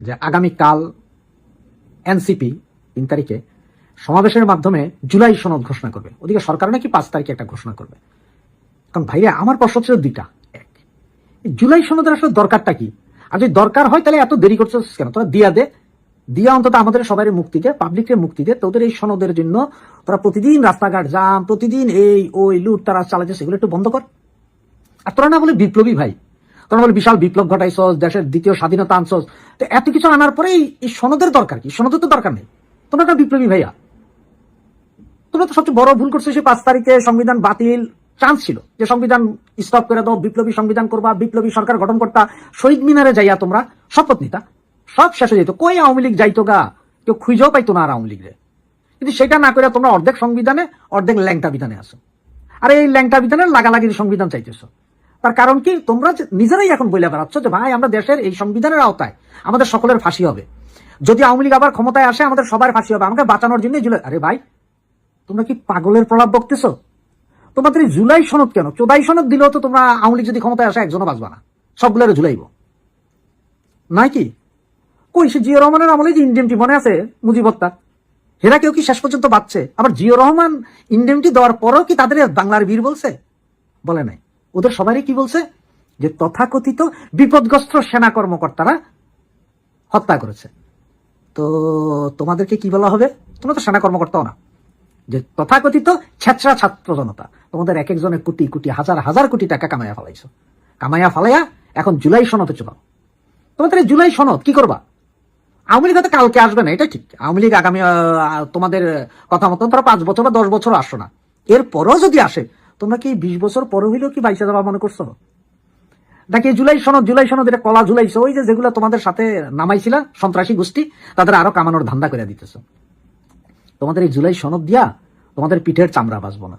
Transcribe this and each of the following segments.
যে আগামীকাল এনসিপি ৩ তারিখে সমাবেশের মাধ্যমে জুলাই সনদ ঘোষণা করবে। ওদিকে সরকার নাকি ৫ তারিখে একটা ঘোষণা করবে। কারণ ভাইরা আমার প্রশ্ন ছিল দুইটা, এক, জুলাই সনদের আসলে দরকারটা কি? আর যদি দরকার হয় তাহলে এত দেরি করছে কেন? তোরা দিয়া অন্তত আমাদের সবাই মুক্তি দে, পাবলিককে মুক্তি দে। তোদের এই সনদের জন্য তোরা প্রতিদিন রাস্তাঘাট জাম, প্রতিদিন এই ওই লুট তারা চালাচ্ছে, সেগুলো একটু বন্ধ কর। আর তোরা না বলে বিপ্লবী ভাই, তোরা বলে বিশাল বিপ্লব ঘটাইছস, দেশের দ্বিতীয় স্বাধীনতা আনছস, তো এত কিছু আনার পরে এই সনদের দরকার কি? সনদের তো দরকার নেই। তোমরা একটা বিপ্লবী ভাইয়া, তোমরা তো সবচেয়ে বড় ভুল করছো। সে ৫ তারিখে সংবিধান বাতিল চান্স ছিল যে সংবিধান স্টপ করে দাও, বিপ্লবী সংবিধান করবা, বিপ্লবী সরকার গঠন করতা, শহীদ মিনারে যাইয়া তোমরা শপথ নিতা, সব শেষ হয়ে যেত। কই আওয়ামী লীগ যাইতো গা, কেউ খুঁজেও পাইতো না আর আওয়ামী লীগরে। কিন্তু সেটা না করে তোমরা অর্ধেক সংবিধানে অর্ধেক ল্যাংটা বিধানে আসো। আর এই ল্যাংটা বিধানের লাগালাগি সংবিধান চাইতেছো। তার কারণ কি? তোমরা নিজেরাই এখন বলে বেড়াচ্ছ যে ভাই আমরা দেশের এই সংবিধানের আওতায় আমাদের সকলের ফাঁসি হবে, যদি আওয়ামী লীগ আবার ক্ষমতায় আসে আমাদের সবার ফাঁসি হবে, আমাকে বাঁচানোর জন্য জুলাই। আরে ভাই, তোমরা কি পাগলের প্রলাপ বকতেছো? তোমাদের এই জুলাই সনদ কেন? চোদাই সনদ দিলেও তো তোমরা আওয়ামী লীগ যদি ক্ষমতায় আসে একজনও বাঁচবা না, সবগুলো ঝুলাইব নাই কি? কই সে জিয়া রহমানের আমলে যে ইন্ডেমটি মনে আছে মুজিব হত্যা, হেরা কেউ কি শেষ পর্যন্ত বাঁচছে? আবার জিয়া রহমান ইন্ডেমটি দেওয়ার পরও কি তাদের বাংলার বীর বলছে? বলে নাই। ওদের সবারই কি বলছে? যে তথাকথিত বিপদগ্রস্ত সেনা কর্মকর্তারা হত্যা করেছে। তো তোমাদেরকে কি বলা হবে? তোমরা তো সেনা কর্মকর্তাও না, যে তথাকথিত ছেঁচড়া ছাত্র জনতা। তোমাদের এক একজনের কোটি কোটি হাজার হাজার কোটি টাকা কামাইয়া ফেলাইছো। কামাইয়া ফেলাইয়া এখন জুলাই সনদে চলাও। তোমাদের এই জুলাই সনদ কি করবা? আওয়ামী লীগ হয়তো কালকে আসবে না, এটা ঠিক। আওয়ামী লীগ আগামী তোমাদের কথা মতো ধরো ৫ বছর বা ১০ বছর আসো না, এরপরও যদি আসে তোমরা কি ২০ বছর পরে হইলেও কি বাইসে যাবা মনে করছো? নাকি জুলাই সনদ এটা কলা ঝুলাইছো? ওই যে যেগুলো তোমাদের সাথে নামাইছিল সন্ত্রাসী গোষ্ঠী, তাদের আরো কামানোর ধান্দা করে দিতেছো। তোমাদের এই জুলাই সনদ দিয়া তোমাদের পিঠের চামড়া বাঁচবো না,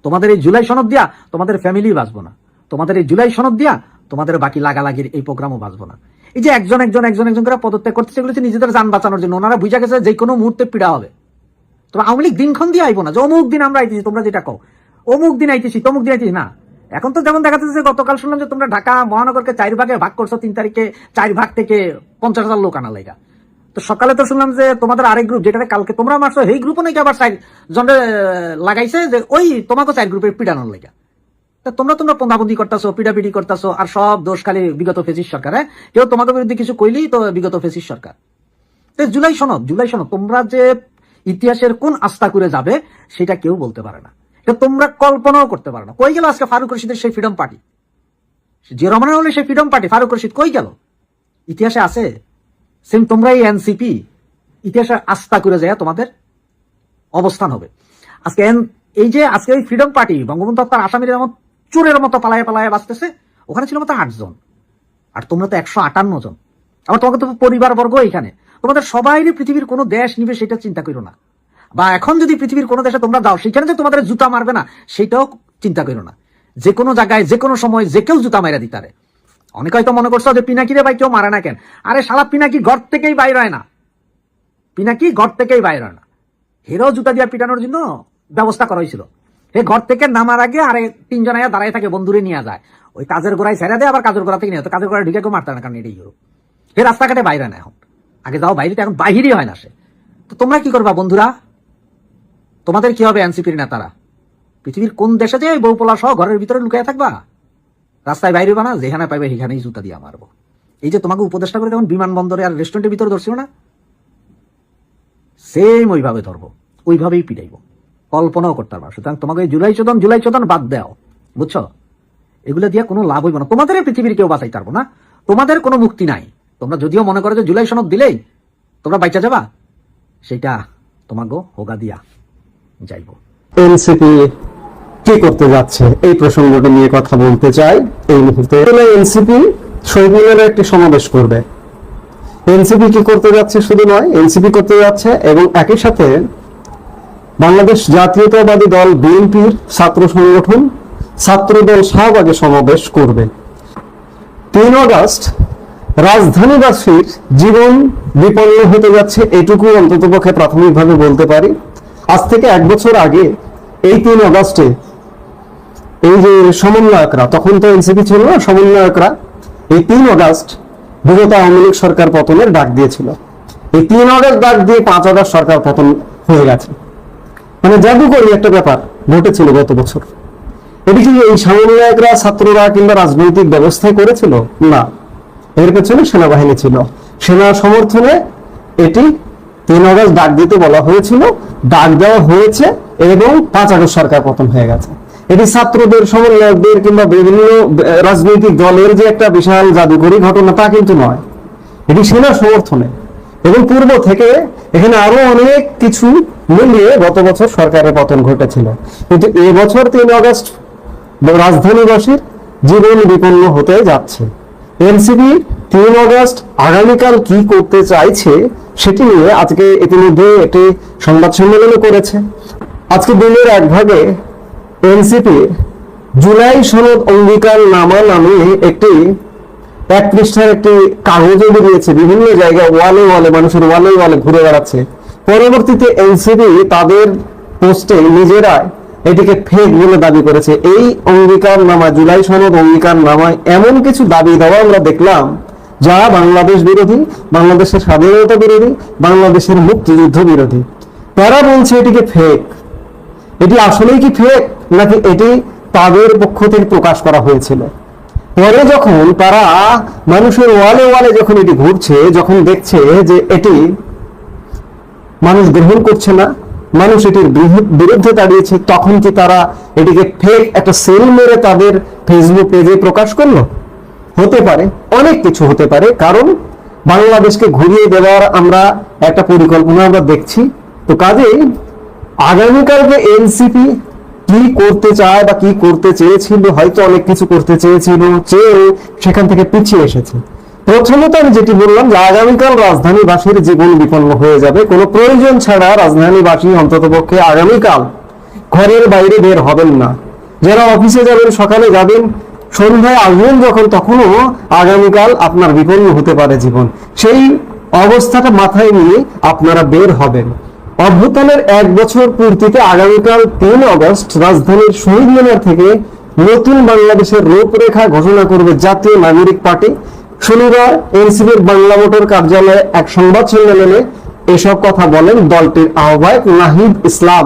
তোমাদের এই জুলাই সনদ দিয়া তোমাদের ফ্যামিলি বাঁচবো না, তোমাদের এই জুলাই সনদ দিয়া তোমাদের বাকি লাগালাগির এই প্রোগ্রামও বাঁচবো না। এই যে একজন করে পদত্যাগ করতেছে, এগুলো নিজেদের যান বাঁচানোর জন্য। ওনারা বুঝা গেছে যে কোনো মুহূর্তে পীড়া হবে। তোমরা আওয়ামী লীগ দিনক্ষণ দিয়ে আইবো না যে অমুক দিন আমরা আইতেছি, তোমরা যেটা কও অমুক দিন আইতেছি তমুক দিন আইতেছি না। এখন তো যেমন দেখা যাচ্ছে, গতকাল শুনলাম যে তোমরা ঢাকা মহানগরকে ৪ ভাগে ভাগ করছো, ৩ তারিখে ৪ ভাগ থেকে ৫০,০০০ লোক আনা লেগা। তো সকালে তো শুনলাম যে তোমাদের আরেক গ্রুপ, যেটা কালকে তোমরা মারছো, এই গ্রুপও নাকি আবার ৪ জনে লাগাইছে যে ওই তোমাকে ৪ গ্রুপের পিডানোর লেগা। তোমরা পন্দাবন্দি করতেছো, পিডাপিডি করতেছো, আর সব দোষ খালি বিগত ফেসিস সরকার। হ্যাঁ, কেউ তোমাদের বিরুদ্ধে কিছু কইলেই তো বিগত ফেসিস সরকার। জুলাই সনদ তোমরা যে ইতিহাসের কোন আস্থা করে যাবে সেটা কেউ বলতে পারে না, এটা তোমরা কল্পনাও করতে পারো না। কই গেল আজকে ফারুক রশিদের সেই ফ্রিডম পার্টি? জিয়া রহমানের হলে সেই ফ্রিডম পার্টি, ফারুক রশিদ কই গেল? ইতিহাসে আছে? সেম তোমরা এই এনসিপি ইতিহাসের আস্থা করে যায় তোমাদের অবস্থান হবে। আজকে এই যে আজকে এই ফ্রিডম পার্টি বঙ্গবন্ধু হত্যার আসামিরা যেমন চোরের মতো পালায় বাঁচতেছে, ওখানে ছিল মাত্র ৮ জন, আর তোমরা তো ১৫৮ জন। আবার তোমাকে তো পরিবার বর্গ এখানে, তোমাদের সবাই পৃথিবীর কোনো দেশ নিবে সেটা চিন্তা করো না। বা এখন যদি পৃথিবীর কোনো দেশে তোমরা যাও, সেখানে যে তোমাদের জুতা মারবে না সেটাও চিন্তা করো না। যে কোনো জায়গায় যে কোনো সময় যে কেউ জুতা মাইরা দিতারে। অনেকে হয়তো মনে করছো যে পিনাকিরে ভাই কেউ মারে না কেন? আরে শালা পিনাকি ঘর থেকেই বাইর হয় না, পিনাকি ঘর থেকেই বাইর হয় না। হেরো জুতা দিয়া পিটানোর জন্য ব্যবস্থা করা হয়েছিল। হে ঘর থেকে নামার আগে আরে ৩ জন দাঁড়ায় থাকে, বন্ধুরে নিয়ে যায়, ওই কাজের গোড়ায় ছেড়ে দেয়, আবার কাজের গোড়া থেকে নিয়ে কাজের গোড়ায় ঢুকে কেউ মারতে না, কারণ এটাই হলো হে রাস্তাঘাটে বাইরে না। এখন আগে যাও বাইরে, এখন বাহিরই হয় না সে। তো তোমরা কি করবা বন্ধুরা? তোমাদের কি হবে? এনসিপির নেতারা পৃথিবীর কোন দেশে যে বউপোলা সহ ঘরের ভিতরে লুকিয়ে থাকবা? রাস্তায় বাইরে বানা, যেখানে পাইবে সেখানেই জুতা দিয়ে মারবো। এই যে তোমাকে উপদেষ্টা করে যেমন বিমানবন্দরে আর রেস্টুরেন্টের ভিতরে ধরছিল না, সেম ওইভাবে ধরবো, ওইভাবেই পিটাইবো, কল্পনাও করতে পারবা। সুতরাং তোমাকে জুলাই চোদন বাদ দাও, বুঝছো? এগুলো দিয়ে কোনো লাভ হইব না। তোমাদের পৃথিবীর কেউ বাঁচাইতে পারবো না, তোমাদের কোনো মুক্তি নাই। তোমরা যদিও মনে করো যে জুলাই সনদ দিলেই তোমরা বাইচা যাবা, সেটা তোমাকে হোগা দিয়া যাইব। এনসিপি কি করতে যাচ্ছে এই প্রসঙ্গটা নিয়ে কথা বলতে চাই এই মুহূর্তে। এনসিপি শহীদ মিনারে একটি সমাবেশ করবে। এনসিপি কি করতে যাচ্ছে শুধু নয়, এনসিপি করতে যাচ্ছে এবং একই সাথে বাংলাদেশ জাতীয়তাবাদী দল বিএনপির ছাত্র সংগঠন ছাত্রদল শাহবাগে সমাবেশ করবে। ৩ আগস্ট রাজধানীবাসীর জীবন বিপন্ন হতে যাচ্ছে, এটুকু অন্ততপক্ষে প্রাথমিকভাবে বলতে পারি। আজ থেকে ১ বছর আগে এই ৩ আগস্টে এই যে সমন্বয়করা, তখন তো এনসিপি ছিল না, সমন্বয়করা এই ৩ আগস্ট বিগত আওয়ামী লীগ সরকার পতনের ডাক দিয়েছিল। এই 3 আগস্ট ডাক দিয়ে 5 আগস্ট সরকার পতন হয়ে গেছে। মানে জাদুকরী একটা ব্যাপার ঘটেছিল গত বছর। এটি কি এই সমন্বয়করা, ছাত্ররা কিংবা রাজনৈতিক ব্যবস্থায় করেছিল? না, এর পেছনে সেনাবাহিনী ছিল। সেনা সমর্থনে এটি 3 আগস্ট ডাক দিতে বলা হয়েছিল, ডাক দেওয়া হয়েছে এবং 5 আগস্ট সরকার পতন হয়ে গেছে। এটি ছাত্রদের, সমন্বয়কদের কিংবা বিভিন্ন রাজনৈতিক দলের যে একটা বিশাল জাদুকরী ঘটনা তা কিন্তু নয়, এটি সেনা সমর্থনে। এবং পূর্ব থেকে এখানে আরো অনেক কিছু মিলিয়ে গত বছর সরকারের পতন ঘটেছিল। কিন্তু এবছর 3 আগস্ট রাজধানীবাসীর জীবন বিপন্ন হতে যাচ্ছে। এনসিপি 3 আগস্ট আগামীকাল কি করতে চাইছে সেটি নিয়ে আজকে ইতিমধ্যে একটি সংবাদ সম্মেলন করেছে। আজকে দিনের এক ভাগে এনসিপি জুলাই সনদ অঙ্গীকার নামা নামে একটি 1 পৃষ্ঠার একটি কাগজও বেরিয়েছে, বিভিন্ন জায়গায় ওয়ালে ওয়ালে, মানুষের ওয়ালে ওয়ালে ঘুরে বেড়াচ্ছে। পরবর্তীতে এনসিপি তাদের পোস্টে নিজেরা এটিকে ফেক বলে দাবি করেছে। এই অঙ্গীকার নামা, জুলাই সনদ অঙ্গীকার নামায় এমন কিছু দাবি দেওয়া আমরা দেখলাম যা বাংলাদেশ বিরোধী, বাংলাদেশের স্বাধীনতা বিরোধী, বাংলাদেশের মুক্তিযুদ্ধ বিরোধী। তারা বলছে এটিকে ফেক। এটি আসলেই কি ফেক, নাকি এটি তাদের পক্ষ থেকে প্রকাশ করা হয়েছিল? পরে যখন তারা মানুষের ওয়ালে ওয়ালে যখন এটি ঘুরছে, যখন দেখছে যে এটি মানুষ গ্রহণ করছে না, মানুষ এটির বিরুদ্ধে দাঁড়িয়েছে, তখন কি তারা এটিকে ফেক একটা সেল মেরে তাদের ফেসবুক পেজে প্রকাশ করলো? হতে পারে, অনেক কিছু হতে পারে। কারণ বাংলাদেশকে ঘুরিয়ে দেওয়ার আমরা একটা পরিকল্পনা আমরা দেখছি। তো কাজেই আগামীকালকে এনসিপি কি করতে চায় বা কি করতে চেয়েছিল, হয়তো অনেক কিছু করতে চেয়েছিল, চেয়ে সেখান থেকে পিছিয়ে এসেছে। প্রথমত আমি যেটি বললাম যে আগামীকাল রাজধানীবাসীর জীবন বিপন্ন হয়ে যাবে। কোনো প্রয়োজন ছাড়া রাজধানীবাসী অন্ততপক্ষে আগামীকাল ঘরের বাইরে বের হবেন না। যারা অফিসে যাবেন, সকালে যাবেন, সন্ধ্যায় আসবেন যখন, তখনও আগামীকাল আপনার বিপন্ন হতে পারে জীবন। সেই অবস্থাটা মাথায় নিয়ে আপনারা বের হবেন। অভ্যুত্থানের 1 বছর পূর্তিতে আগামীকাল 3 আগস্ট রাজধানীর শহীদ মিনার থেকে নতুন বাংলাদেশের রূপরেখা ঘোষণা করবে জাতীয় নাগরিক পার্টি। শনিবার এনসিপির বাংলা মোটর কার্যালয়ে এক সংবাদ সম্মেলনে এসব কথা বলেন দলটির আহ্বায়ক নাহিদ ইসলাম।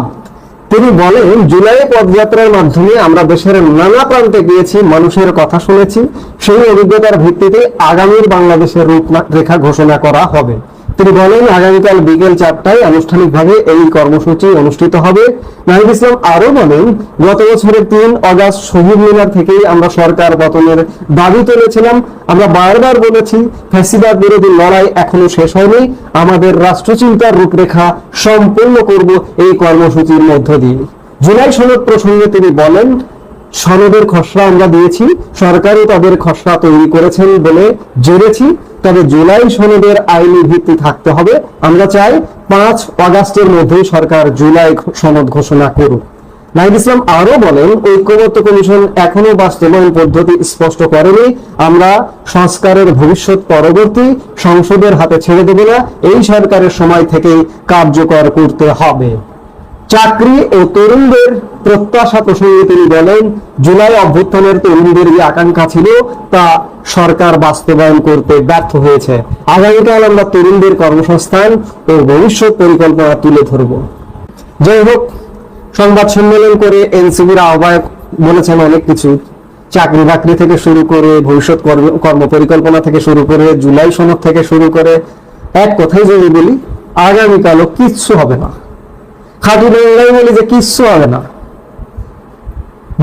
তিনি বলেন, জুলাই পদযাত্রার মাধ্যমে আমরা দেশের নানা প্রান্তে গিয়েছি, মানুষের কথা শুনেছি। সেই অভিজ্ঞতার ভিত্তিতে আগামীর বাংলাদেশের রূপরেখা ঘোষণা করা হবে। তিনি বলেন, আগামীকাল বিকেল 4টায় আনুষ্ঠানিকভাবে এই কর্মসূচি অনুষ্ঠিত হবে। নাহিদ ইসলাম আরো বলেন, গত বছরের 3 আগস্ট শহীদ মিনার থেকেই আমরা সরকার পতনের দাবি তুলেছিলাম। আমরা বারবার বলেছি, ফ্যাসিবাদ বিরোধী লড়াই এখনো শেষ হয়নি। আমাদের রাষ্ট্রচিন্তার রূপরেখা সম্পূর্ণ করব এই কর্মসূচির মধ্য দিয়ে। জুলাই সনদ প্রসঙ্গে তিনি বলেন, সনদের খসড়া আমরা দিয়েছি, সরকারও তাদের খসড়া তৈরি করেছেন বলে জেনেছি। তবে জুলাই সনদের আইনি ভিত্তি থাকতে হবে। আমরা চাই 5 আগস্টের মধ্যেই সরকার জুলাই সনদ ঘোষণা করুক। নাহিদ ইসলাম আরো বলেন, ঐক্যমত্য কমিশন এখনো বাস্তবায়ন পদ্ধতি স্পষ্ট করেনি। আমরা সংস্কারের ভবিষ্যৎ পরবর্তী সংসদের হাতে ছেড়ে দেব না। এই সরকারের সময় থেকেই কার্যকর করতে হবে। চাকরি ও তরুণদের প্রত্যাশা প্রসঙ্গে তিনি বলেন, জুলাই অভ্যুত্থানের তরুণদের যে আকাঙ্ক্ষা ছিল তা সরকার বাস্তবায়ন করতে ব্যর্থ হয়েছে। আগামীকাল আমরা তরুণদের কর্মসংস্থান ও ভবিষ্যৎ পরিকল্পনা তুলে ধরব। যাই হোক, সংবাদ সম্মেলন করে এনসিপির আহ্বায়ক বলেছেন অনেক কিছু, চাকরি বাকরি থেকে শুরু করে, ভবিষ্যৎ কর্ম পরিকল্পনা থেকে শুরু করে, জুলাই সনদ থেকে শুরু করে। এক কথাই যদি বলি, আগামীকালও কিচ্ছু হবে না। খাঁটি বাংলায় বলি যে কিচ্ছু হবে না।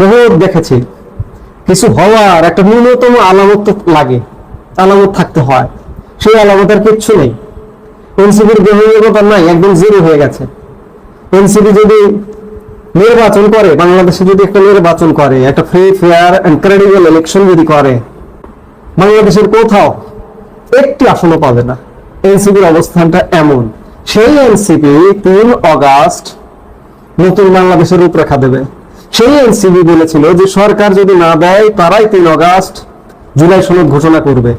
বহুত দেখেছি, কিছু হওয়ার একটা ন্যূনতম আলামত তো লাগে, আলামত থাকতে হয়। সেই আলামতের কিচ্ছু নেই। এনসিপির গ্রহণযোগ্যতা নাই, একদম জিরো হয়ে গেছে। এনসিপি যদি নির্বাচন করে, বাংলাদেশে যদি একটা নির্বাচন করে, একটা free, fair and credible election যদি করে, বাংলাদেশের কোথাও একটি আসনও পাবে না। এনসিপির অবস্থানটা এমন। সেই এনসিপি 3 আগস্ট নতুন বাংলাদেশের রূপরেখা দেবে। সেই এনসিপি বলেছিল যে সরকার যদি না দেয়, তারাই 3 আগস্ট জুলাই সনদ ঘোষণা করবে।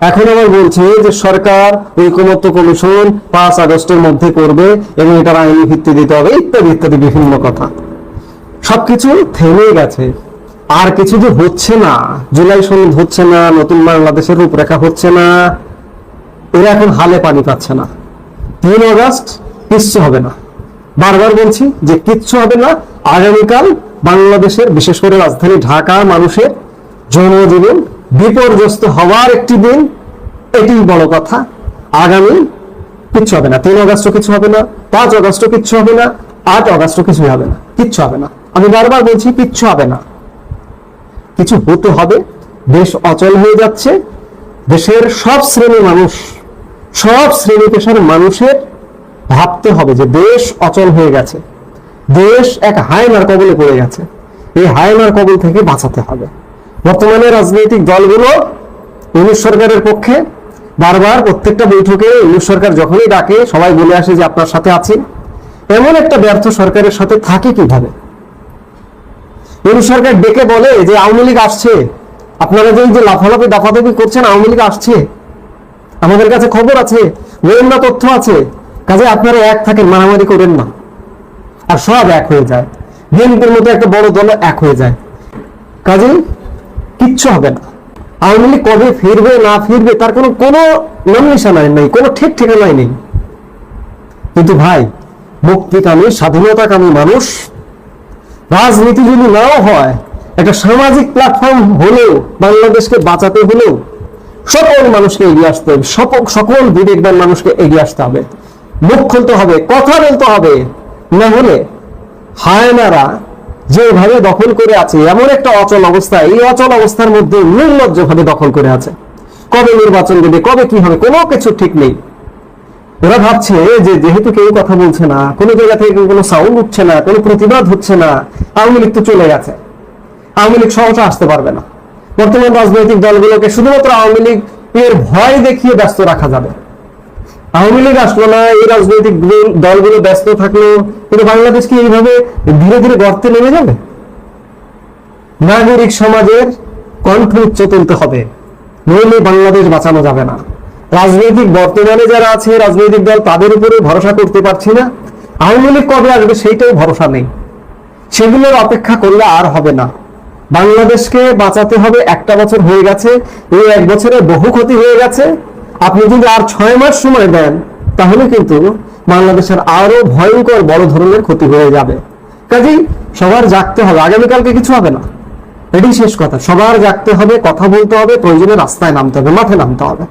এখন আবার বলছে যে সরকার ঐকমত্য কমিশন 5 আগস্টের মধ্যে করবে এবং এটার আইনি ভিত্তি দিতে হবে, ইত্যাদি ইত্যাদি বিভিন্ন কথা। সবকিছু থেমে গেছে। আর কিছু যে হচ্ছে না, জুলাই সনদ হচ্ছে না, নতুন বাংলাদেশের রূপরেখা হচ্ছে না, এরা এখন হালে পানি পাচ্ছে না। 3 অগস্ট কিচ্ছু হবে না, বারবার বলছি যে কিচ্ছু হবে না। আগামীকাল বাংলাদেশের, বিশেষ করে রাজধানী ঢাকা মানুষের জনজীবন বিপর্যস্ত হওয়ার একটি দিন, এটি বড় কথা। আগামী কিচ্ছু হবে না, 3 অগস্টও কিছু হবে না, 5 অগস্টও কিচ্ছু হবে না, 8 অগস্টও কিছু হবে না, কিচ্ছু হবে না। আমি বারবার বলছি কিচ্ছু হবে না, কিছু হতে হবে। দেশ অচল হয়ে যাচ্ছে, দেশের সব শ্রেণীর মানুষ, সব শ্রেণী পেশার মানুষের ভাবতে হবে যে দেশ অচল হয়ে গেছে, দেশ এক হায়নার কবলে পড়ে গেছে, এই হায়নার কবল থেকে বাঁচাতে হবে। বর্তমানে রাজনৈতিক দলগুলো ইউনূস সরকারের পক্ষে, বারবার প্রত্যেকটা বৈঠকে ইউনূস সরকার যখনই ডাকে সবাই বলে আসে যে আপনার সাথে আছি। এমন একটা ব্যর্থ সরকারের সাথে থাকে কিভাবে? ইউনূস সরকার ডেকে বলে যে আওয়ামী লীগ আসছে, আপনারা যে লাফালাফি দাফাদাফি করছেন, আওয়ামী লীগ আসছে, আমাদের কাছে খবর আছে, গোয়েন্দা তথ্য আছে, কাজে আপনারা এক থাকেন, মারামারি করেন না। আর সব এক হয়ে যায়, বিএনপির মতো একটা বড় দল এক হয়ে যায়, কাজে কিচ্ছু হবে না। আওয়ামী লীগ কবে ফিরবে না ফিরবে তার কোনো নাম নিশানায় নেই, কোনো ঠিক ঠিকানায় নেই। কিন্তু ভাই, মুক্তিকামী স্বাধীনতাকামী মানুষ, রাজনীতি যদি নাও হয়, একটা সামাজিক প্ল্যাটফর্ম হলেও বাংলাদেশকে বাঁচাতে হলেও সকল মানুষকে এগিয়ে আসতে হবে, সকল বিবেকবান মানুষকে এগিয়ে আসতে হবে, মুখ খুলতে হবে, কথা বলতে হবে। না হলে হায়নারা যেভাবে দখল করে আছে, এমন একটা অচল অবস্থা, এই অচল অবস্থার মধ্যে নির্লজ্জ ভাবে দখল করে আছে। কবে নির্বাচন দেবে, কবে কি হবে, কোনো কিছু ঠিক নেই। ওরা ভাবছে যে যেহেতু কেউ কথা বলছে না, কোনো জায়গা থেকে কোনো সাউন্ড উঠছে না, কোনো প্রতিবাদ হচ্ছে না, আওয়ামী লীগ তো চলে গেছে, আওয়ামী লীগ সহজে আসতে পারবে না। বর্তমান রাজনৈতিক দলগুলোকে শুধুমাত্র আওয়ামী লীগ এর ভয় দেখিয়ে ব্যস্ত রাখা যাবে। আওয়ামী লীগ আসলো না, এই রাজনৈতিক দলগুলো ব্যস্ত থাকলো, কিন্তু বাংলাদেশ কি এইভাবে ধীরে ধীরে গর্তে নেমে যাবে? নাগরিক সমাজের কণ্ঠ উচ্চ তুলতে হবে, নইলে বাংলাদেশ বাঁচানো যাবে না। রাজনৈতিক বর্তমানে যারা আছে রাজনৈতিক দল, তাদের উপরে ভরসা করতে পারছি না। আওয়ামী লীগ কবে আসবে সেইটাও ভরসা নেই। সেগুলোর অপেক্ষা করলে আর হবে না। বাংলাদেশকে বাঁচাতে হবে। 1টা বছর হয়ে গেছে, এই 1 বছরে বহু ক্ষতি হয়ে গেছে। আপনি যদি আর 6 মাস সময় দেন, তাহলে কিন্তু বাংলাদেশের আরো ভয়ঙ্কর বড় ধরনের ক্ষতি হয়ে যাবে। কাজেই সবার জাগতে হবে, আগামীকালকে কিছু হবে না, এটাই শেষ কথা। সবার জাগতে হবে, কথা বলতে হবে, প্রয়োজনে রাস্তায় নামতে হবে, মাঠে নামতে হবে।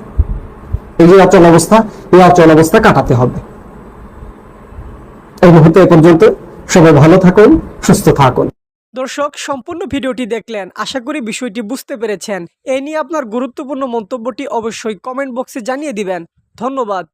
এই যে অচল অবস্থা, এই অচল অবস্থা কাটাতে হবে। এই মুহূর্তে এ পর্যন্ত। সবাই ভালো থাকুন, সুস্থ থাকুন। দর্শক, সম্পূর্ণ ভিডিওটি দেখলেন, আশা করি বিষয়টি বুঝতে পেরেছেন। এ নিয়ে আপনার গুরুত্বপূর্ণ মন্তব্যটি অবশ্যই কমেন্ট বক্সে জানিয়ে দিবেন। ধন্যবাদ।